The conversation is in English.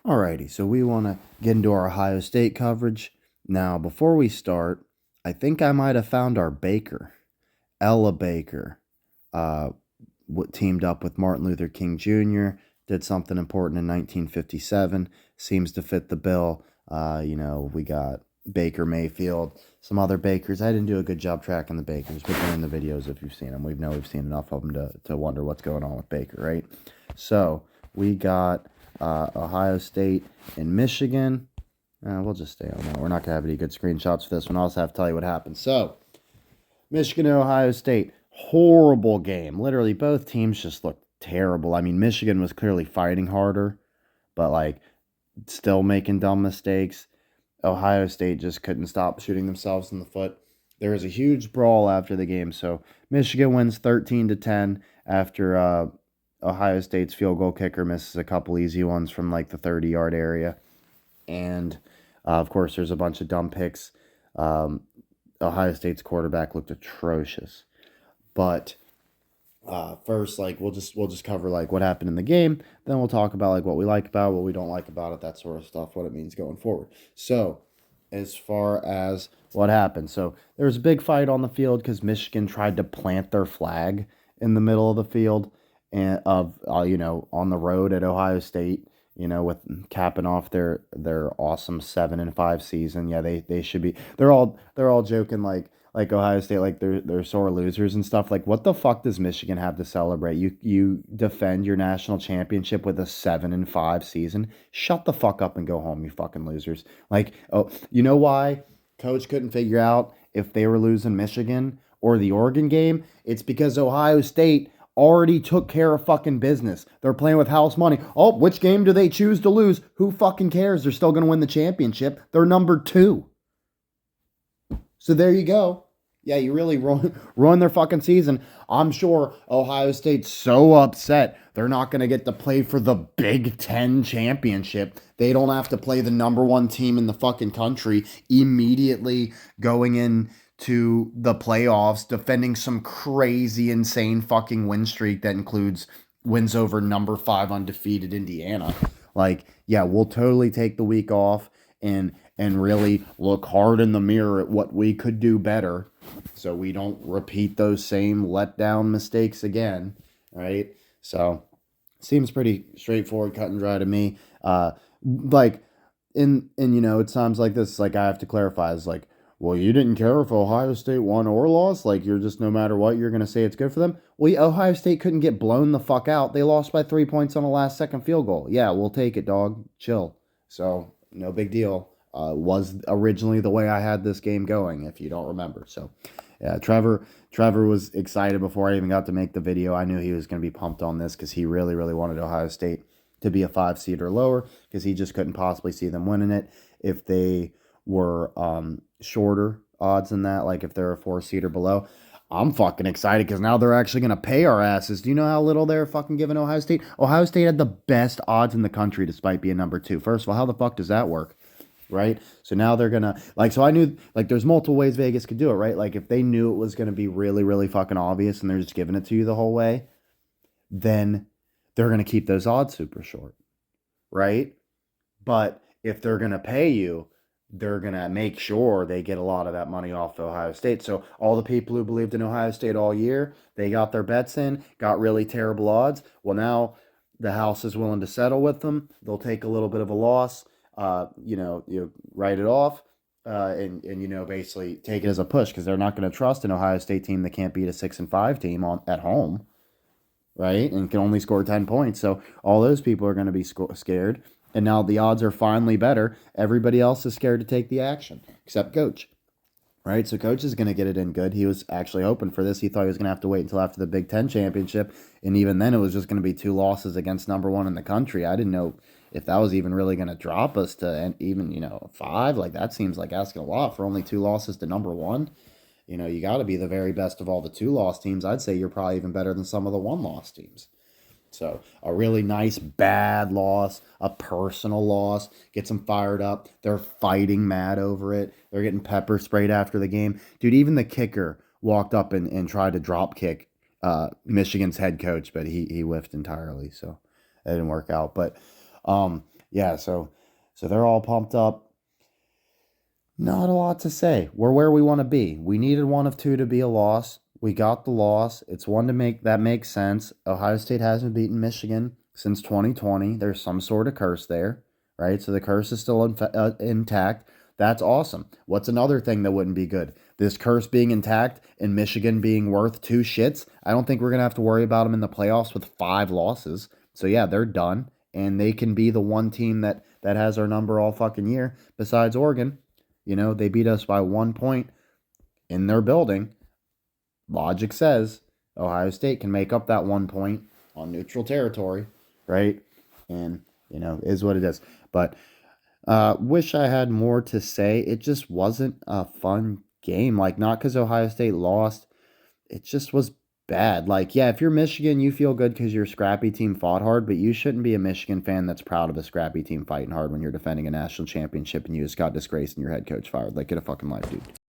Alrighty, so we want to get into our Ohio State coverage. Now, before we start, I think I might have found our Baker. Ella Baker uh, teamed up with Martin Luther King Jr., did something important in 1957, seems to fit the bill. We got Baker Mayfield, some other Bakers. I didn't do a good job tracking the Bakers, but they're in the videos if you've seen them. We've seen enough of them to wonder what's going on with Baker, right? So we got Ohio State and Michigan. We'll just stay on that. We're not going to have any good screenshots for this one. I'll also have to tell you what happened. So, Michigan and Ohio State, horrible game. Literally, both teams just looked terrible. I mean, Michigan was clearly fighting harder, but still making dumb mistakes. Ohio State just couldn't stop shooting themselves in the foot. There was a huge brawl after the game. So, Michigan wins 13-10 after Ohio State's field goal kicker misses a couple easy ones from the 30-yard area. And, of course, there's a bunch of dumb picks. Ohio State's quarterback looked atrocious. But first, we'll just cover what happened in the game. Then we'll talk about what we like about it, what we don't like about it, that sort of stuff, what it means going forward. So, as far as what happened, so there was a big fight on the field because Michigan tried to plant their flag in the middle of the field and on the road at Ohio State. With capping off their awesome 7-5 season. Yeah, they should be. They're all joking like Ohio State, they're sore losers and stuff. What the fuck does Michigan have to celebrate? You defend your national championship with a 7-5 season. Shut the fuck up and go home, you fucking losers. Oh, you know why Coach couldn't figure out if they were losing Michigan or the Oregon game? It's because Ohio State already took care of fucking business. They're playing with house money. Oh, which game do they choose to lose? Who fucking cares? They're still going to win the championship. They're number 2. So there you go. Yeah, you really ruin their fucking season. I'm sure Ohio State's so upset they're not going to get to play for the Big Ten championship. They don't have to play the number 1 team in the fucking country immediately going in to the playoffs, defending some crazy, insane fucking win streak that includes wins over number 5 undefeated Indiana. Yeah, we'll totally take the week off and really look hard in the mirror at what we could do better so we don't repeat those same letdown mistakes again, right? So, seems pretty straightforward, cut and dry to me. It sounds like this, I have to clarify, is well, you didn't care if Ohio State won or lost? You're just, no matter what, you're going to say it's good for them? Well, Ohio State couldn't get blown the fuck out. They lost by 3 points on a last-second field goal. Yeah, we'll take it, dog. Chill. So, no big deal. Was originally the way I had this game going, if you don't remember. So, yeah, Trevor was excited before I even got to make the video. I knew he was going to be pumped on this because he really, really wanted Ohio State to be a 5 seed or lower because he just couldn't possibly see them winning it if they were shorter odds than that, if they're a 4 seed or below. I'm fucking excited because now they're actually going to pay our asses. Do you know how little they're fucking giving Ohio State? Ohio State had the best odds in the country despite being number 2. First of all, how the fuck does that work? Right? So now they're going to, so I knew, there's multiple ways Vegas could do it, right? If they knew it was going to be really, really fucking obvious and they're just giving it to you the whole way, then they're going to keep those odds super short, right? But if they're going to pay you, they're going to make sure they get a lot of that money off Ohio State. So all the people who believed in Ohio State all year, they got their bets in, got really terrible odds. Well, now the house is willing to settle with them. They'll take a little bit of a loss, you write it off, and basically take it as a push because they're not going to trust an Ohio State team that can't beat a 6-5 team at home, right? And can only score 10 points. So all those people are going to be scared. And now the odds are finally better. Everybody else is scared to take the action, except Coach, right? So Coach is going to get it in good. He was actually hoping for this. He thought he was going to have to wait until after the Big Ten championship. And even then, it was just going to be 2 losses against number 1 in the country. I didn't know if that was even really going to drop us to even, 5. That seems like asking a lot for only 2 losses to number 1. You got to be the very best of all the 2-loss teams. I'd say you're probably even better than some of the 1-loss teams. So a really nice bad loss, a personal loss, gets them fired up. They're fighting mad over it. They're getting pepper sprayed after the game. Dude, even the kicker walked up and tried to drop kick Michigan's head coach, but he whiffed entirely. So that didn't work out. But Yeah, so they're all pumped up. Not a lot to say. We're where we want to be. We needed one of two to be a loss. We got the loss. It's one to make that makes sense. Ohio State hasn't beaten Michigan since 2020. There's some sort of curse there, right? So the curse is still intact. That's awesome. What's another thing that wouldn't be good? This curse being intact and Michigan being worth two shits. I don't think we're going to have to worry about them in the playoffs with 5 losses. So yeah, they're done and they can be the one team that has our number all fucking year besides Oregon. They beat us by 1 point in their building. Logic says Ohio State can make up that 1 point on neutral territory, right? And, is what it is. But wish I had more to say. It just wasn't a fun game. Like, not because Ohio State lost. It just was bad. Like, yeah, if you're Michigan, you feel good because your scrappy team fought hard, but you shouldn't be a Michigan fan that's proud of a scrappy team fighting hard when you're defending a national championship and you just got disgraced and your head coach fired. Like, get a fucking life, dude.